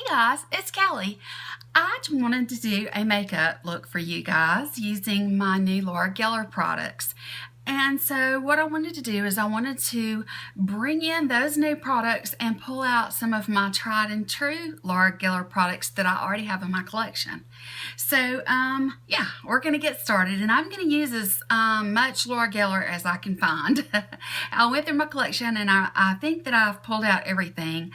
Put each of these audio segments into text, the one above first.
Guys, it's Kelly. I wanted to do a makeup look for you guys using my new Laura Geller products. And so what I wanted to do is I wanted to bring in those new products and pull out some of my tried and true Laura Geller products that I already have in my collection. So yeah, we're going to get started, and I'm going to use as much Laura Geller as I can find. I went through my collection and I think that I've pulled out everything.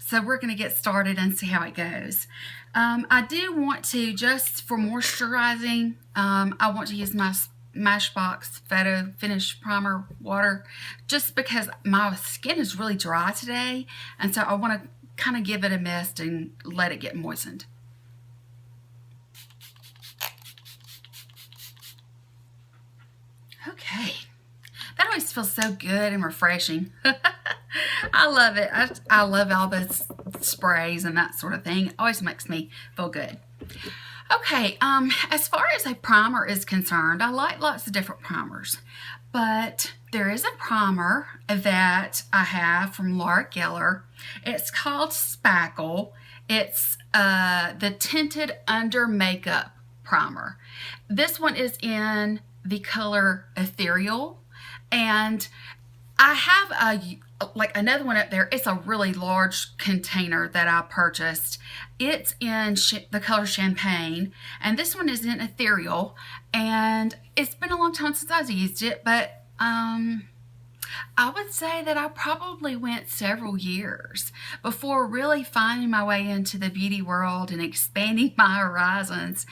So we're going to get started and see how it goes. I do want to, just for moisturizing, I want to use my Smashbox Photo Finish Primer Water, just because my skin is really dry today, and so I want to kind of give it a mist and let it get moistened. Okay, that always feels so good and refreshing. I love it. I love all the sprays and that sort of thing. It always makes me feel good. Okay, as far as a primer is concerned, I like lots of different primers, but there is a primer that I have from Laura Geller. It's called Spackle. It's the Tinted Under Makeup Primer. This one is in the color Ethereal, and I have another one up there. It's a really large container that I purchased. It's in the color Champagne, and this one is in Ethereal, and it's been a long time since I've used it, but I would say that I probably went several years before really finding my way into the beauty world and expanding my horizons.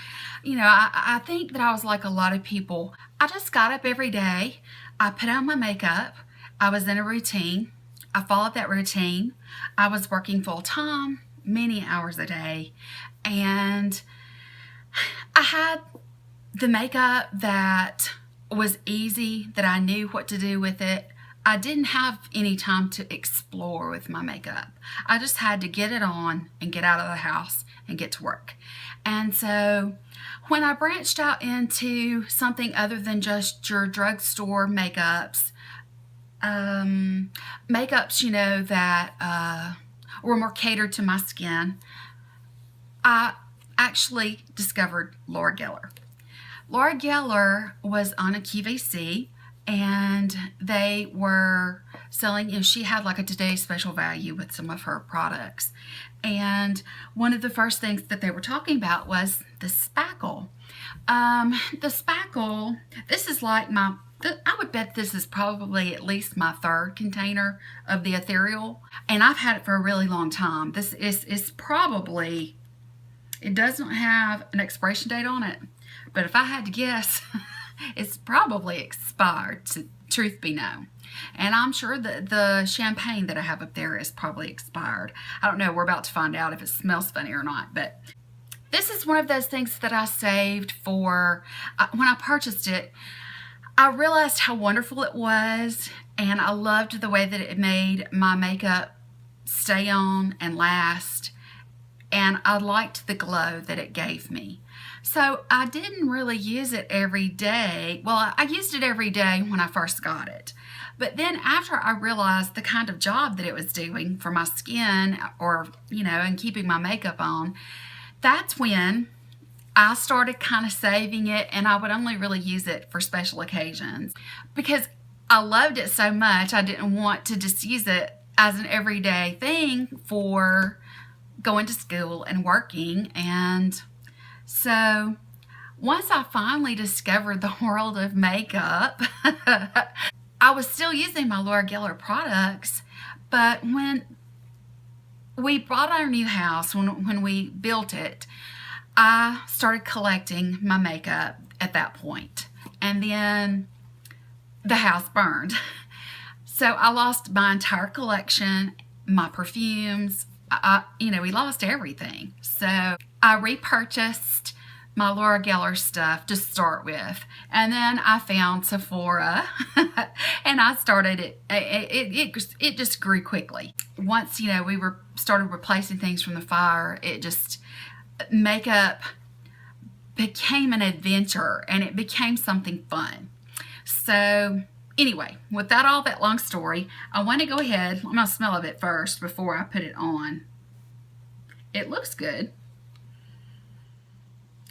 You know, I think that I was like a lot of people. I just got up every day, I put on my makeup, I was in a routine, I followed that routine, I was working full-time, many hours a day, and I had the makeup that was easy, that I knew what to do with it. I didn't have any time to explore with my makeup. I just had to get it on and get out of the house and get to work. And so when I branched out into something other than just your drugstore makeups, you know, that were more catered to my skin, I actually discovered Laura Geller. Laura Geller was on a QVC, and they were selling, you know, she had like a today's special value with some of her products. And one of the first things that they were talking about was the Spackle. The Spackle, this is like I would bet this is probably at least my third container of the Ethereal, and I've had it for a really long time. This is probably, it doesn't have an expiration date on it, but if I had to guess, it's probably expired, truth be known. And I'm sure that the Champagne that I have up there is probably expired. I don't know, we're about to find out if it smells funny or not, but this is one of those things that I saved for, when I purchased it, I realized how wonderful it was, and I loved the way that it made my makeup stay on and last, and I liked the glow that it gave me. So I didn't really use it every day. Well, I used it every day when I first got it. But then after I realized the kind of job that it was doing for my skin, or, you know, and keeping my makeup on, that's when I started kind of saving it, and I would only really use it for special occasions because I loved it so much. I didn't want to just use it as an everyday thing for going to school and working. And so once I finally discovered the world of makeup, I was still using my Laura Geller products, but when we bought our new house, when we built it, I started collecting my makeup at that point, and then the house burned. So I lost my entire collection, my perfumes, you know, we lost everything. So I repurchased my Laura Geller stuff to start with, and then I found Sephora and I started it. It just grew quickly. Once, you know, we started replacing things from the fire, makeup became an adventure, and it became something fun. So anyway, without all that long story, I want to go ahead, I'm going to smell of it first before I put it on. It looks good.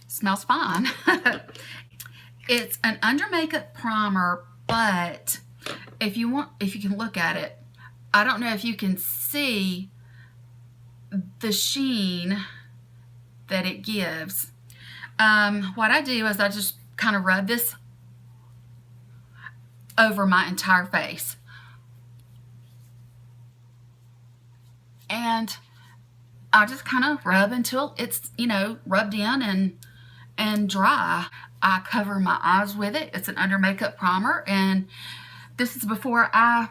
Smells fine. It's an under makeup primer, but if you can look at it, I don't know if you can see the sheen that it gives. What I do is I just kind of rub this over my entire face. And I just kind of rub until it's, you know, rubbed in and dry. I cover my eyes with it. It's an under makeup primer, and this is before I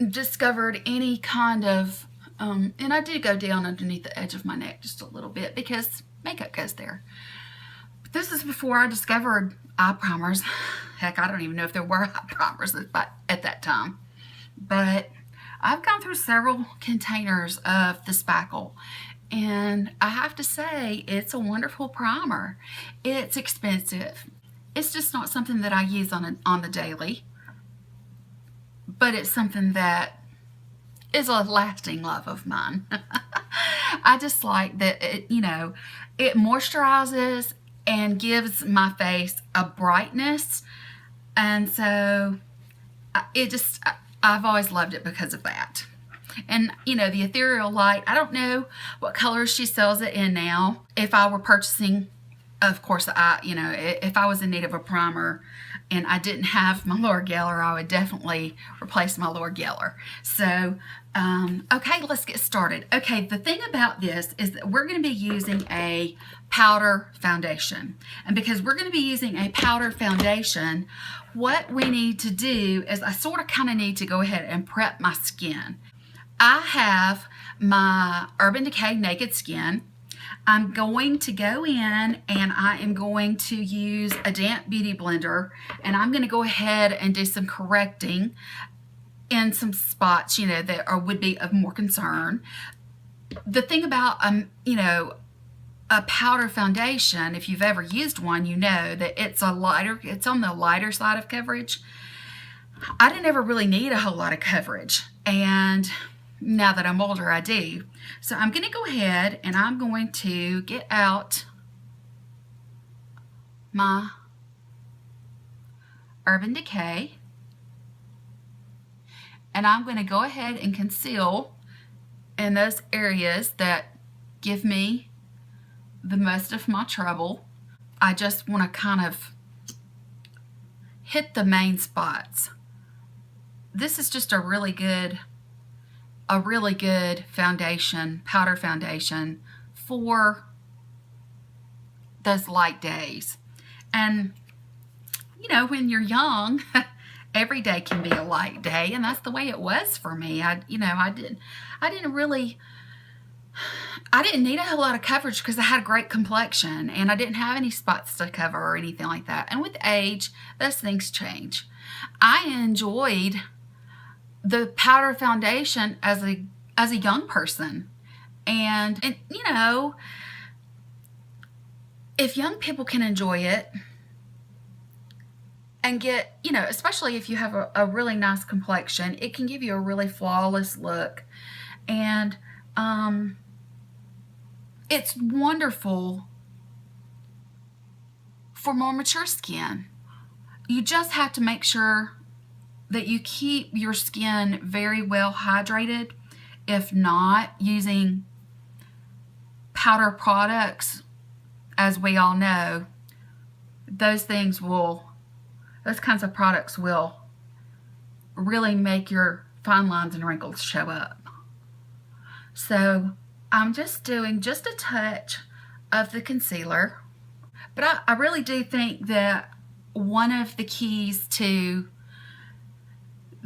discovered any kind of, and I do go down underneath the edge of my neck just a little bit because makeup goes there. But this is before I discovered eye primers. Heck, I don't even know if there were eye primers at that time. But I've gone through several containers of the Spackle, and I have to say it's a wonderful primer. It's expensive. It's just not something that I use on the daily, but it's something that is a lasting love of mine. I just like that it, you know, it moisturizes and gives my face a brightness, and so I've always loved it because of that. And, you know, the Ethereal Light, I don't know what colors she sells it in now. If I were purchasing, of course, you know, if I was in need of a primer and I didn't have my Laura Geller, I would definitely replace my Laura Geller. So, okay, let's get started. Okay, the thing about this is that we're going to be using a powder foundation. And because we're going to be using a powder foundation, what we need to do is I sort of kind of need to go ahead and prep my skin. I have my Urban Decay Naked Skin. I'm going to go in and I am going to use a damp beauty blender, and I'm going to go ahead and do some correcting in some spots, you know, that would be of more concern. The thing about, you know, a powder foundation, if you've ever used one, you know that it's on the lighter side of coverage. I didn't ever really need a whole lot of coverage, and now that I'm older, I do. So I'm going to go ahead and I'm going to get out my Urban Decay, and I'm going to go ahead and conceal in those areas that give me the most of my trouble. I just want to kind of hit the main spots. This is just a really good foundation, powder foundation for those light days. And you know, when you're young, every day can be a light day, and that's the way it was for me. I didn't need a whole lot of coverage because I had a great complexion and I didn't have any spots to cover or anything like that. And with age, those things change. I enjoyed the powder foundation as a young person, and you know, if young people can enjoy it and get, you know, especially if you have a really nice complexion, it can give you a really flawless look. And it's wonderful for more mature skin. You just have to make sure that you keep your skin very well hydrated. If not, using powder products, as we all know, those kinds of products will really make your fine lines and wrinkles show up. So I'm just doing just a touch of the concealer, but I really do think that one of the keys to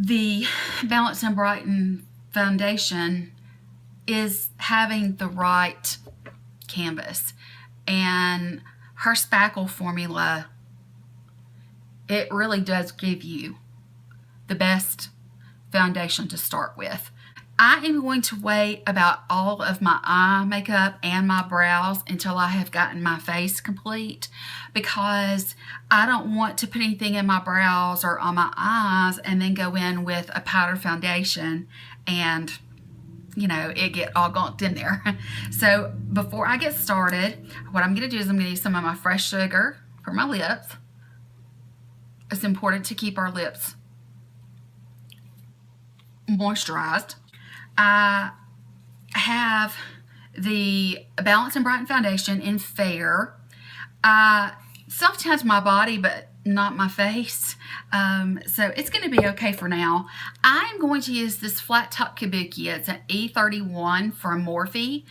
the Balance and Brighten foundation is having the right canvas. And her Spackle formula, it really does give you the best foundation to start with. I am going to wait about all of my eye makeup and my brows until I have gotten my face complete, because I don't want to put anything in my brows or on my eyes and then go in with a powder foundation and, you know, it get all gunked in there. So before I get started, what I'm going to do is I'm going to use some of my fresh sugar for my lips. It's important to keep our lips moisturized. I have the Balance and Brighten foundation in Fair. I self-tanned my body, but not my face. So it's going to be okay for now. I'm going to use this flat top kabuki. It's an E31 from Morphe,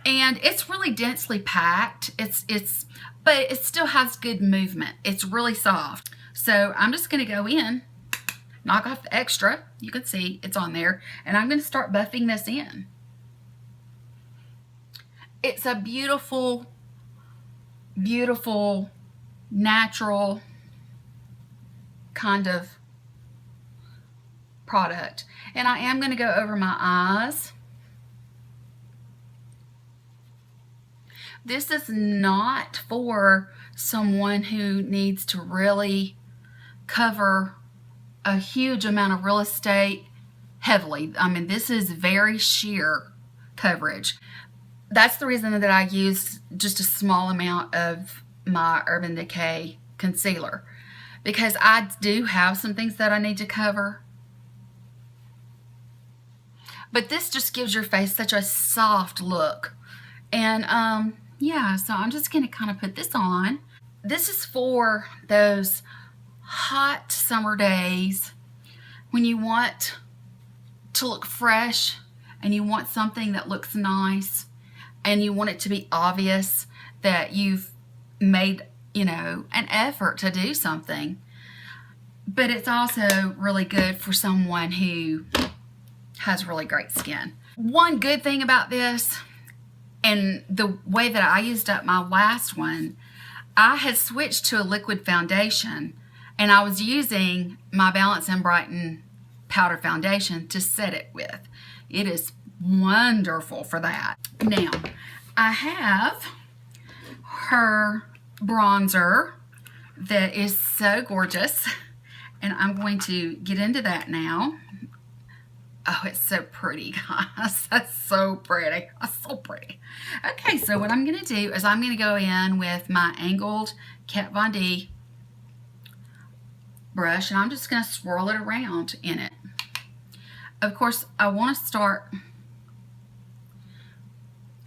and it's really densely packed. But it still has good movement. It's really soft. So I'm just going to go in, knock off the extra. You can see it's on there, and I'm going to start buffing this in. It's a beautiful, beautiful, natural kind of product. And I am going to go over my eyes. This is not for someone who needs to really cover a huge amount of real estate heavily. I mean, this is very sheer coverage. That's the reason that I used just a small amount of my Urban Decay concealer, because I do have some things that I need to cover. But this just gives your face such a soft look. And yeah, so I'm just going to kind of put this on. This is for those hot summer days when you want to look fresh and you want something that looks nice and you want it to be obvious that you've made, you know, an effort to do something. But it's also really good for someone who has really great skin. One good thing about this, and the way that I used up my last one, I had switched to a liquid foundation, and I was using my Balance and Brighten powder foundation to set it with. It is wonderful for that. Now, I have her bronzer that is so gorgeous, and I'm going to get into that now. Oh, it's so pretty, guys. That's so pretty. That's so pretty. Okay, so what I'm going to do is I'm going to go in with my angled Kat Von D brush, and I'm just going to swirl it around in it. Of course, I want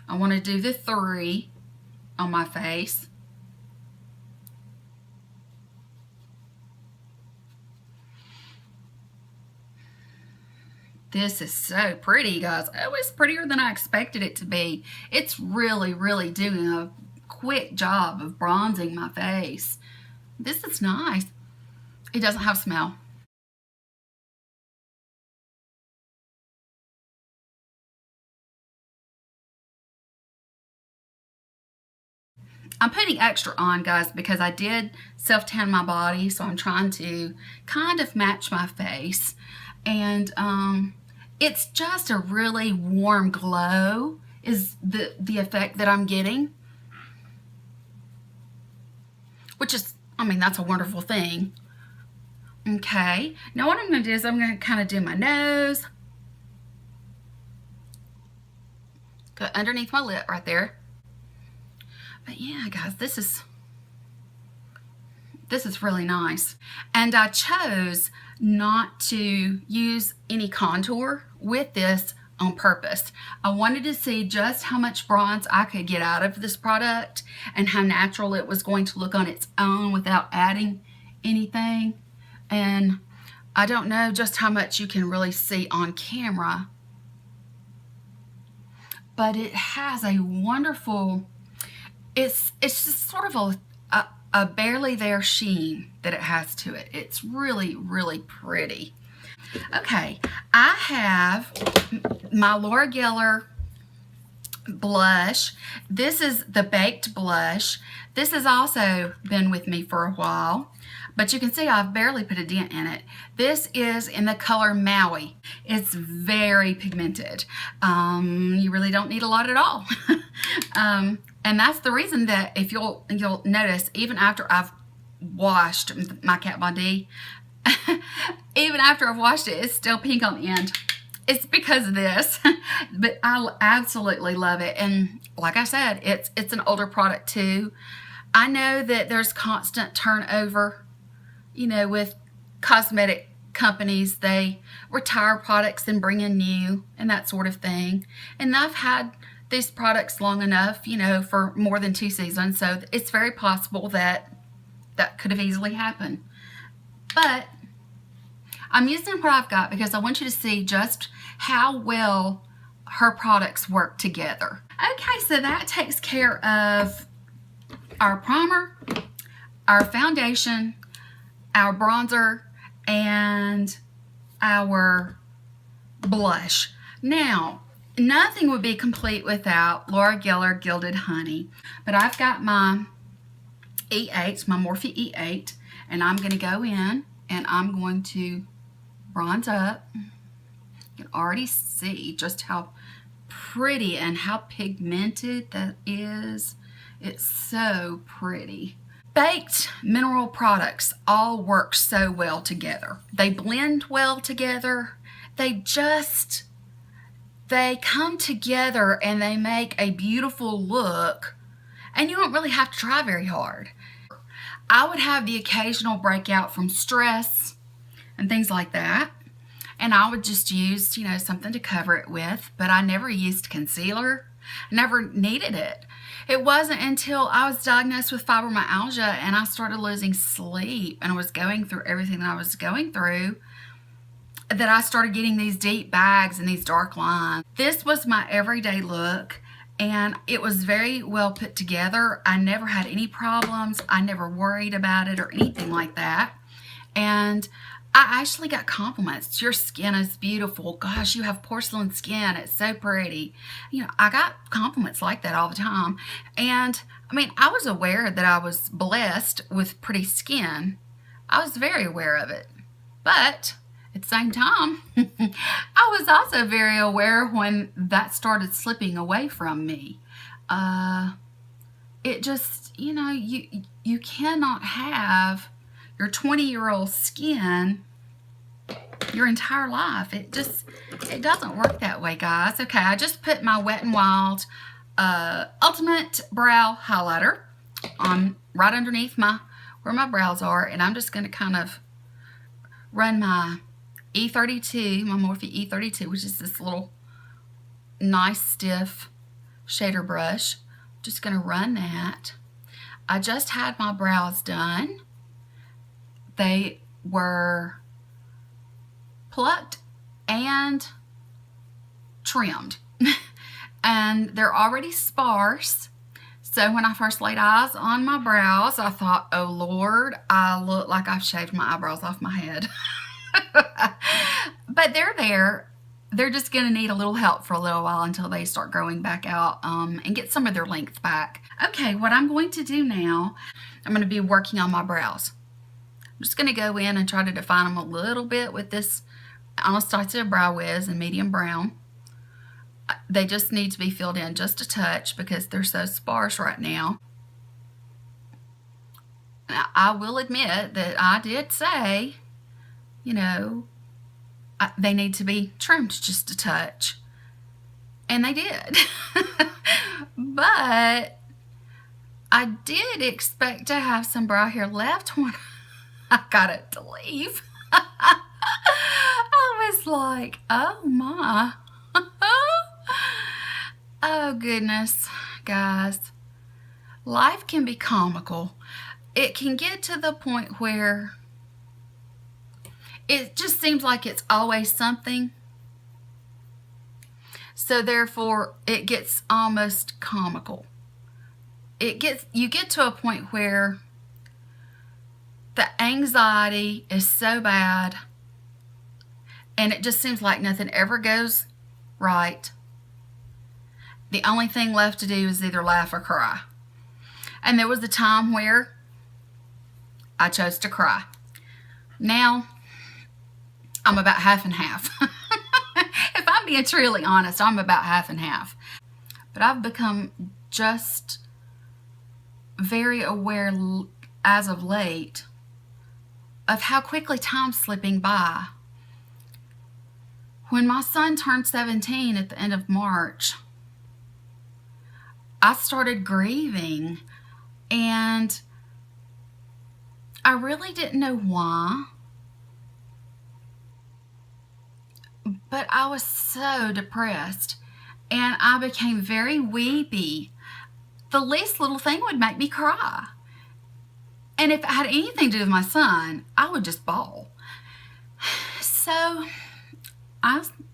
to do the 3 on my face. This is so pretty, guys. Oh, it's prettier than I expected it to be. It's really, really doing a quick job of bronzing my face. This is nice. It doesn't have smell. I'm putting extra on, guys, because I did self-tan my body, so I'm trying to kind of match my face. And it's just a really warm glow is the effect that I'm getting, which is, I mean, that's a wonderful thing. Okay, now what I'm going to do is I'm going to kind of do my nose, go underneath my lip right there. But yeah, guys, this is really nice. And I chose not to use any contour with this on purpose. I wanted to see just how much bronze I could get out of this product and how natural it was going to look on its own without adding anything. And I don't know just how much you can really see on camera, but it has a wonderful, it's just sort of a barely there sheen that it has to it. It's really, really pretty. Okay, I have my Laura Geller blush. This is the Baked blush. This has also been with me for a while, but you can see I've barely put a dent in it. This is in the color Maui. It's very pigmented. You really don't need a lot at all. And that's the reason that if you'll notice, even after I've washed my Kat Von D, even after I've washed it, it's still pink on the end. it's because of this, but I absolutely love it. And like I said, it's an older product too. I know that there's constant turnover, you know, with cosmetic companies. They retire products and bring in new and that sort of thing. And I've had these products long enough, you know, for more than 2 seasons. So it's very possible that that could have easily happened. But I'm using what I've got because I want you to see just how well her products work together. Okay, so that takes care of our primer, our foundation, our bronzer, and our blush. Now, nothing would be complete without Laura Geller Gilded Honey, but I've got my E8, my Morphe E8, and I'm going to go in and I'm going to bronze up. You can already see just how pretty and how pigmented that is. It's so pretty. Baked mineral products all work so well together. They blend well together. They come together and they make a beautiful look, and you don't really have to try very hard. I would have the occasional breakout from stress and things like that, and I would just use, you know, something to cover it with, but I never used concealer. I never needed it. It wasn't until I was diagnosed with fibromyalgia and I started losing sleep and I was going through everything that I was going through that I started getting these deep bags and these dark lines. This was my everyday look, and it was very well put together. I never had any problems. I never worried about it or anything like that. And I actually got compliments. Your skin is beautiful. Gosh, you have porcelain skin. It's so pretty. You know, I got compliments like that all the time. And I mean, I was aware that I was blessed with pretty skin. I was very aware of it. But at the same time, I was also very aware when that started slipping away from me. It just, you know, you cannot have your 20-year-old skin your entire life. It doesn't work that way, guys. Okay, I just put my Wet n Wild Ultimate Brow Highlighter on right underneath where my brows are, and I'm just going to kind of run my E32, my Morphe E32, which is this little nice stiff shader brush. Just going to run that. I just had my brows done. They were plucked and trimmed. And they're already sparse. So when I first laid eyes on my brows, I thought, oh Lord, I look like I've shaved my eyebrows off my head. But they're there. They're just going to need a little help for a little while until they start growing back out and get some of their length back. Okay, what I'm going to do now, I'm going to be working on my brows. I'm just going to go in and try to define them a little bit with this Anastasia Brow Wiz in medium brown. They just need to be filled in just a touch because they're so sparse right now. Now, I will admit that I did say, you know, they need to be trimmed just a touch. And they did. But I did expect to have some brow hair left when I got it to leave. I was like, oh my. Oh goodness, guys. Life can be comical. It can get to the point where it just seems like it's always something. So therefore, it gets almost comical. You get to a point where the anxiety is so bad and it just seems like nothing ever goes right. The only thing left to do is either laugh or cry. And there was a time where I chose to cry. Now, I'm about half and half. If I'm being truly honest, I'm about half and half. But I've become just very aware as of late of how quickly time's slipping by. When my son turned 17 at the end of March, I started grieving, and I really didn't know why, but I was so depressed, and I became very weepy. The least little thing would make me cry. And if it had anything to do with my son, I would just bawl. So,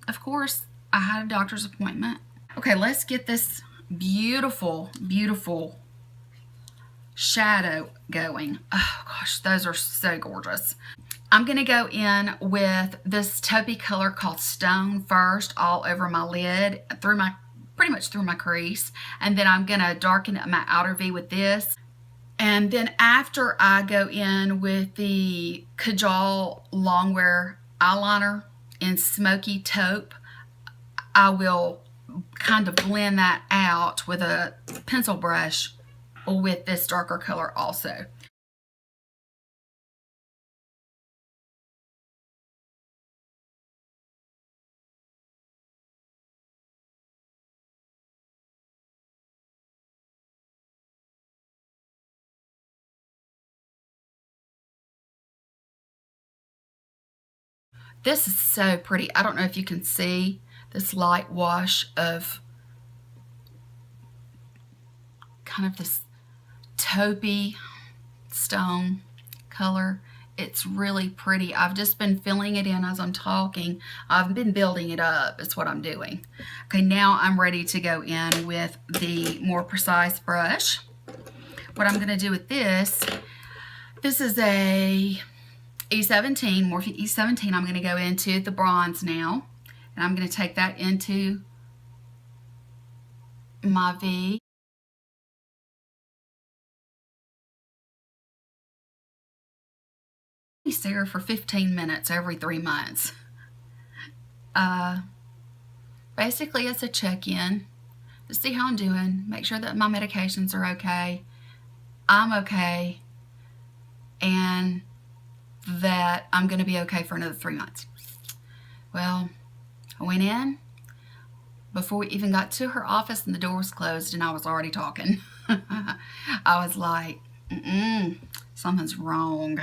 of course, I had a doctor's appointment. Okay, let's get this beautiful, beautiful shadow going. Oh gosh, those are so gorgeous. I'm going to go in with this taupey color called Stone first, all over my lid, pretty much through my crease. And then I'm going to darken up my outer V with this. And then after I go in with the Kajal Longwear eyeliner in Smoky Taupe, I will kind of blend that out with a pencil brush with this darker color also. This is so pretty. I don't know if you can see this light wash of kind of this taupey stone color. It's really pretty. I've just been filling it in as I'm talking. I've been building it up. It's what I'm doing. Okay, now I'm ready to go in with the more precise brush. What I'm going to do with this is a E17, Morphe E17. I'm going to go into the bronze now, and I'm going to take that into my V. Stare for 15 minutes every 3 months. Basically, it's a check-in to see how I'm doing, make sure that my medications are okay, I'm okay, and that I'm going to be okay for another 3 months. Well, I went in before we even got to her office and the door was closed, and I was already talking. I was like, something's wrong.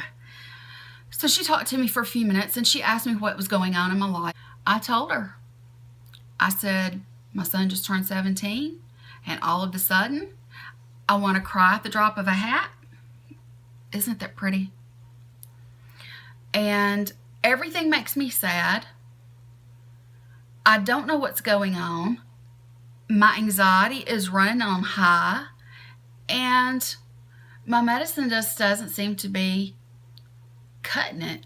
So she talked to me for a few minutes, and she asked me what was going on in my life. I told her. I said, my son just turned 17, and all of a sudden, I want to cry at the drop of a hat. Isn't that pretty? And everything makes me sad. I don't know what's going on. My anxiety is running on high, and my medicine just doesn't seem to be cutting it.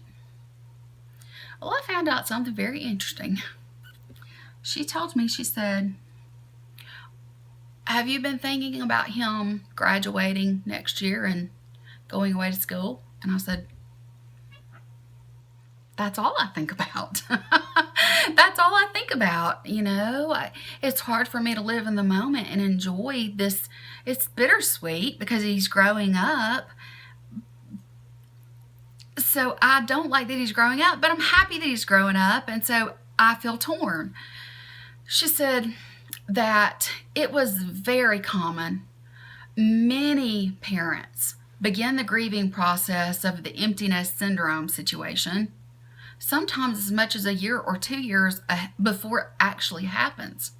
Well, I found out something very interesting. She told me, she said, have you been thinking about him graduating next year and going away to school? And I said, that's all I think about. That's all I think about, you know. It's hard for me to live in the moment and enjoy this. It's bittersweet because he's growing up. So I don't like that he's growing up, but I'm happy that he's growing up, and so I feel torn. She said that it was very common. Many parents begin the grieving process of the emptiness syndrome situation, sometimes as much as a year or 2 years before it actually happens.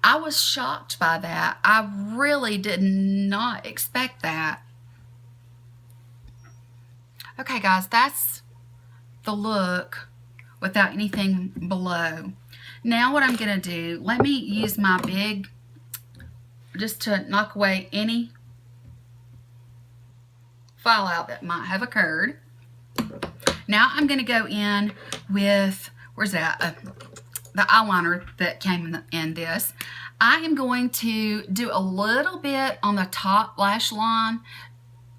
I was shocked by that. I really did not expect that. Okay, guys, that's the look without anything below. Now what I'm going to do, let me use my big, just to knock away any fallout that might have occurred. Now I'm going to go in with, where's that? The eyeliner that came in this. I am going to do a little bit on the top lash line,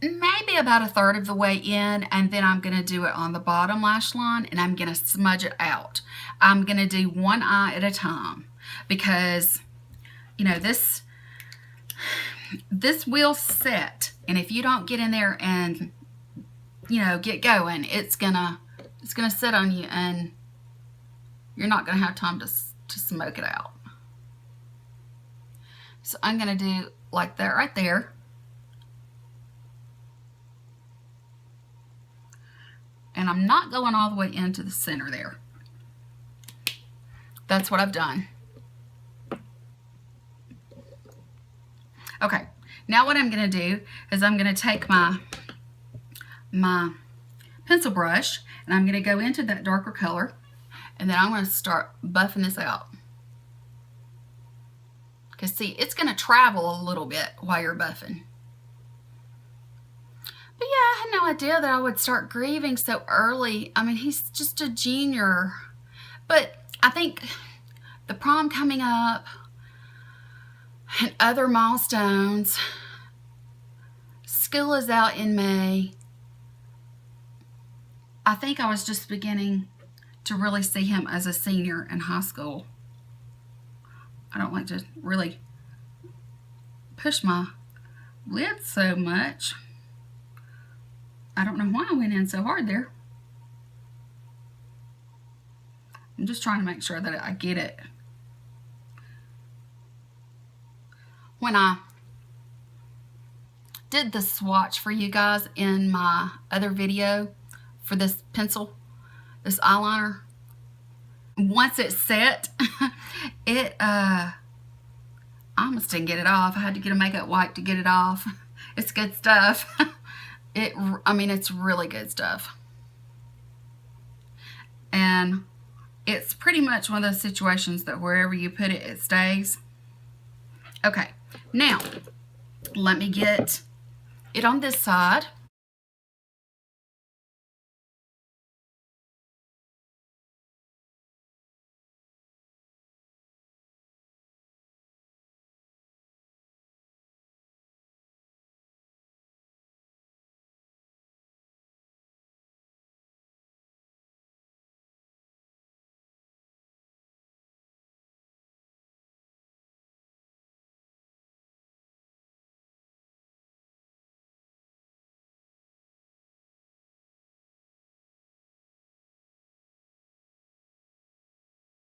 maybe about 1/3 of the way in, and then I'm going to do it on the bottom lash line, and I'm going to smudge it out. I'm going to do one eye at a time because, you know, this will set, and if you don't get in there and, you know, get going, it's gonna sit on you and you're not going to have time to smoke it out. So I'm going to do like that right there. And I'm not going all the way into the center there. That's what I've done. Okay, now what I'm going to do is I'm going to take my pencil brush and I'm going to go into that darker color, and then I'm going to start buffing this out. Because see, it's going to travel a little bit while you're buffing. But yeah, I had no idea that I would start grieving so early. I mean, he's just a junior. But I think the prom coming up and other milestones, school is out in May. I think I was just beginning to really see him as a senior in high school. I don't like to really push my lid so much. I don't know why I went in so hard there. I'm just trying to make sure that I get it. When I did the swatch for you guys in my other video for this pencil, this eyeliner, once it's set, I almost didn't get it off. I had to get a makeup wipe to get it off. It's good stuff. I mean, it's really good stuff. And it's pretty much one of those situations that wherever you put it, it stays. Okay, now let me get it on this side.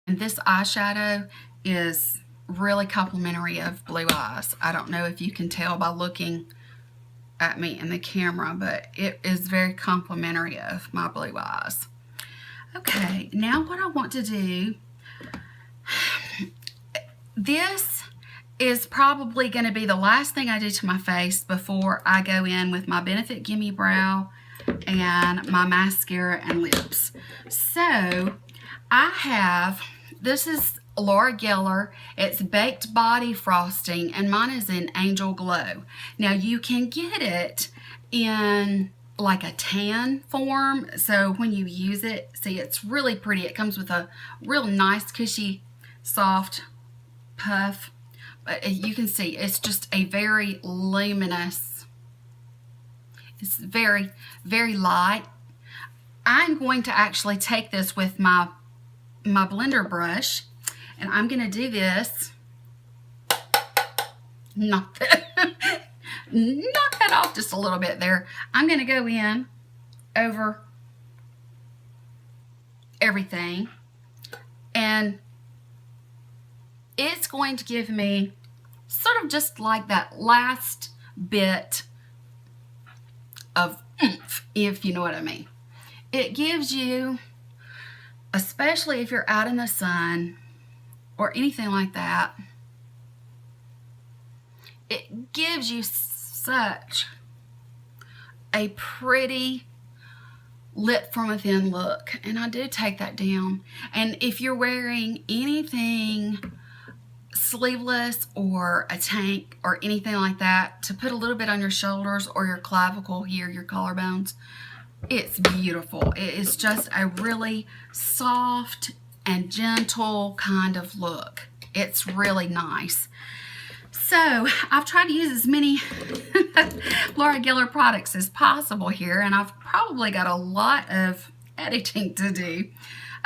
And this eyeshadow is really complimentary of blue eyes. I don't know if you can tell by looking at me in the camera, but it is very complimentary of my blue eyes. Okay, now what I want to do, this is probably going to be the last thing I do to my face before I go in with my Benefit Gimme Brow and my mascara and lips. So I have, this is Laura Geller. It's Baked Body Frosting, and mine is in Angel Glow. Now you can get it in like a tan form, so when you use it, see, it's really pretty. It comes with a real nice cushy soft puff, but you can see it's just a very luminous, it's very, very light. I'm going to actually take this with my blender brush, and I'm going to do this, knock that off just a little bit there. I'm going to go in over everything, and it's going to give me sort of just like that last bit of oomph, if you know what I mean. It gives you, especially if you're out in the sun or anything like that, it gives you such a pretty lit from within look. And I do take that down. And if you're wearing anything sleeveless or a tank or anything like that, to put a little bit on your shoulders or your clavicle here, your collarbones, it's beautiful. It is just a really soft and gentle kind of look. It's really nice. So I've tried to use as many Laura Geller products as possible here, and I've probably got a lot of editing to do.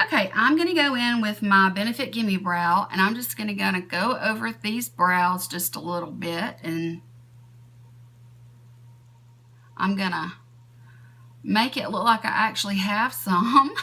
Okay, I'm going to go in with my Benefit Gimme Brow, and I'm just going to go over these brows just a little bit, and I'm going to make it look like I actually have some.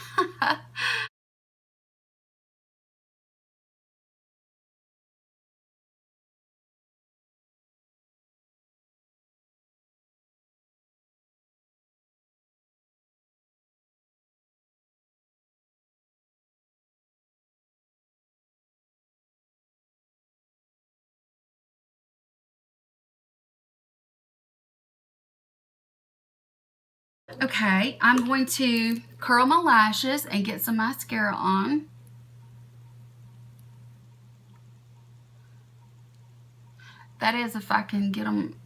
Okay, I'm going to curl my lashes and get some mascara on. That is, if I can get them.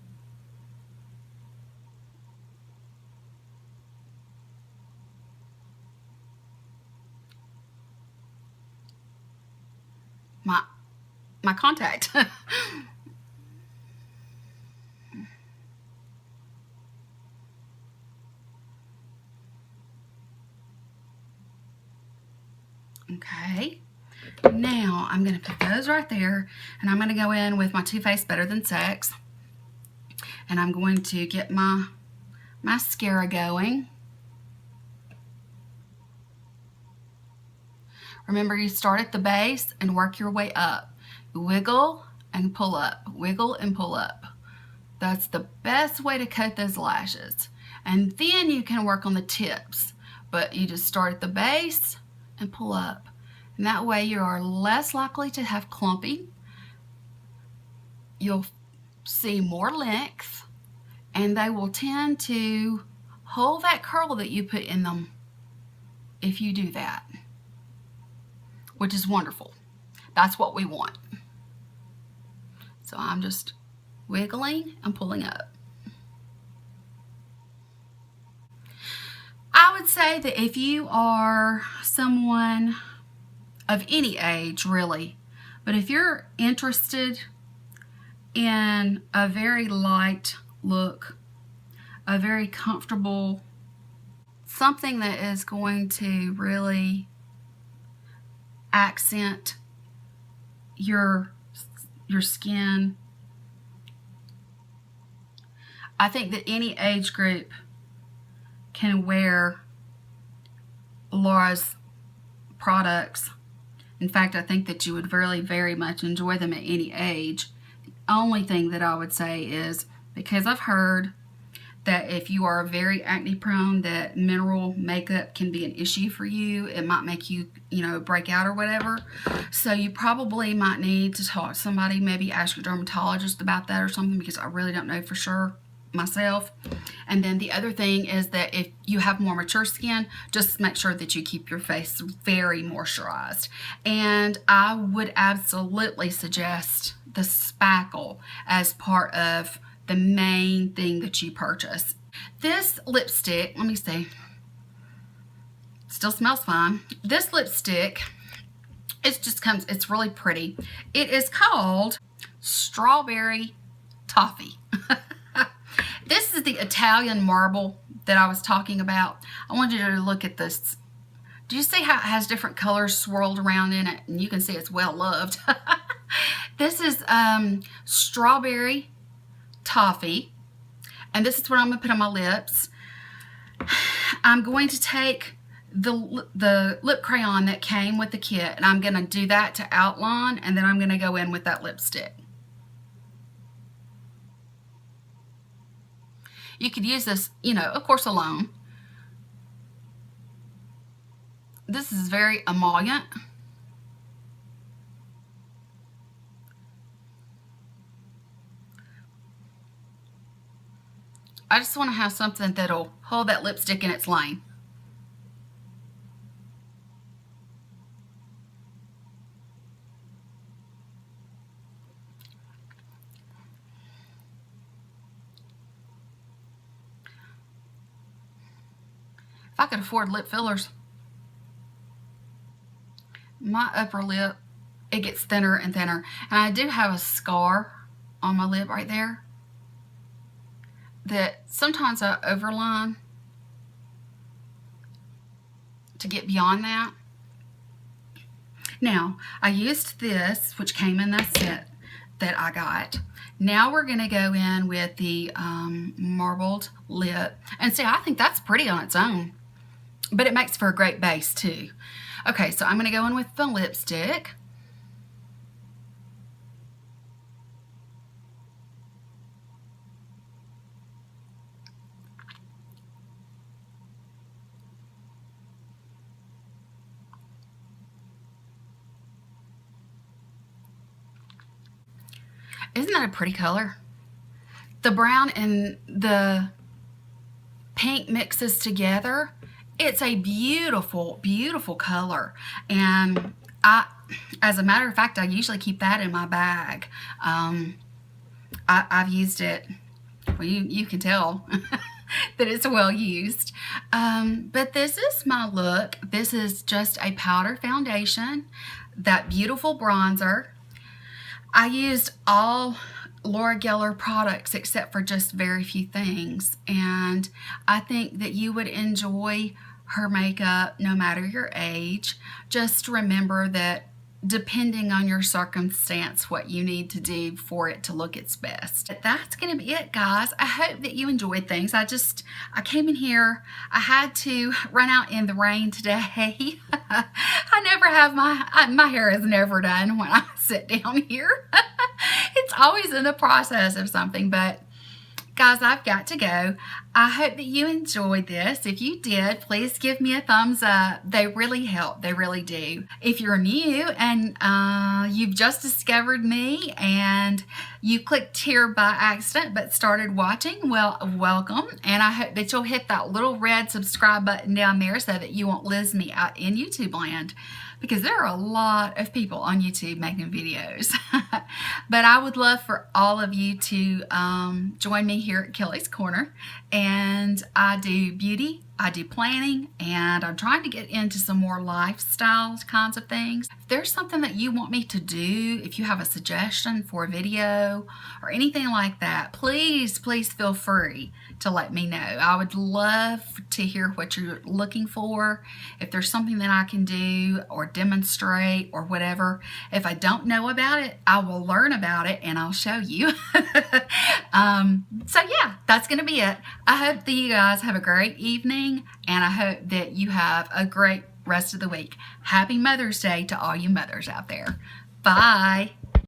My contact. Okay, now I'm going to put those right there, and I'm going to go in with my Too Faced Better Than Sex, and I'm going to get my mascara going. Remember, you start at the base and work your way up. Wiggle and pull up, wiggle and pull up. That's the best way to coat those lashes. And then you can work on the tips, but you just start at the base and pull up. And that way you are less likely to have clumping. You'll see more length, and they will tend to hold that curl that you put in them if you do that, which is wonderful. That's what we want. So I'm just wiggling and pulling up. I would say that if you are someone of any age, really, but if you're interested in a very light look, a very comfortable, something that is going to really accent your skin, I think that any age group can wear Laura's products. In fact, I think that you would really very much enjoy them at any age. The only thing that I would say is, because I've heard that if you are very acne prone, that mineral makeup can be an issue for you. It might make you, break out or whatever. So you probably might need to talk to somebody, maybe ask your dermatologist about that or something, because I really don't know for sure myself. And then the other thing is that if you have more mature skin, just make sure that you keep your face very moisturized. And I would absolutely suggest the Spackle as part of the main thing that you purchase. This lipstick, let me see, still smells fine. This lipstick, it's really pretty. It is called Strawberry Toffee. This is the Italian marble that I was talking about. I want you to look at this. Do you see how it has different colors swirled around in it? And you can see it's well loved. This is Strawberry Toffee, and this is what I'm going to put on my lips. I'm going to take the lip crayon that came with the kit, and I'm going to do that to outline, and then I'm going to go in with that lipstick. You could use this, of course, alone. This is very emollient. I just want to have something that'll hold that lipstick in its lane. If I could afford lip fillers, my upper lip, it gets thinner and thinner. And I do have a scar on my lip right there that sometimes I overline to get beyond that. Now, I used this, which came in that set that I got. Now we're going to go in with the marbled lip. And see, I think that's pretty on its own, but it makes for a great base too. Okay, so I'm going to go in with the lipstick. Isn't that a pretty color? The brown and the pink mixes together, it's a beautiful, beautiful color. And as a matter of fact, I usually keep that in my bag. I've used it, well, you can tell that it's well used. But this is my look. This is just a powder foundation, that beautiful bronzer. I used all Laura Geller products except for just very few things, and I think that you would enjoy her makeup no matter your age. Just remember that depending on your circumstance, what you need to do for it to look its best. But that's gonna be it, guys. I hope that you enjoyed things. I came in here, I had to run out in the rain today. I never have my hair is never done when I sit down here. It's always in the process of something, but guys, I've got to go. I hope that you enjoyed this. If you did, please give me a thumbs up. They really help. They really do. If you're new and you've just discovered me and you clicked here by accident but started watching, well, welcome. And I hope that you'll hit that little red subscribe button down there so that you won't lose me out in YouTube land, because there are a lot of people on YouTube making videos. But I would love for all of you to join me here at Kelly's Corner. And I do beauty, I do planning, and I'm trying to get into some more lifestyle kinds of things. If there's something that you want me to do, if you have a suggestion for a video or anything like that, please, please feel free to let me know. I would love to hear what you're looking for. If there's something that I can do or demonstrate or whatever, if I don't know about it, I will learn about it and I'll show you. So yeah, that's gonna be it. I hope that you guys have a great evening, and I hope that you have a great rest of the week. Happy Mother's Day to all you mothers out there. Bye.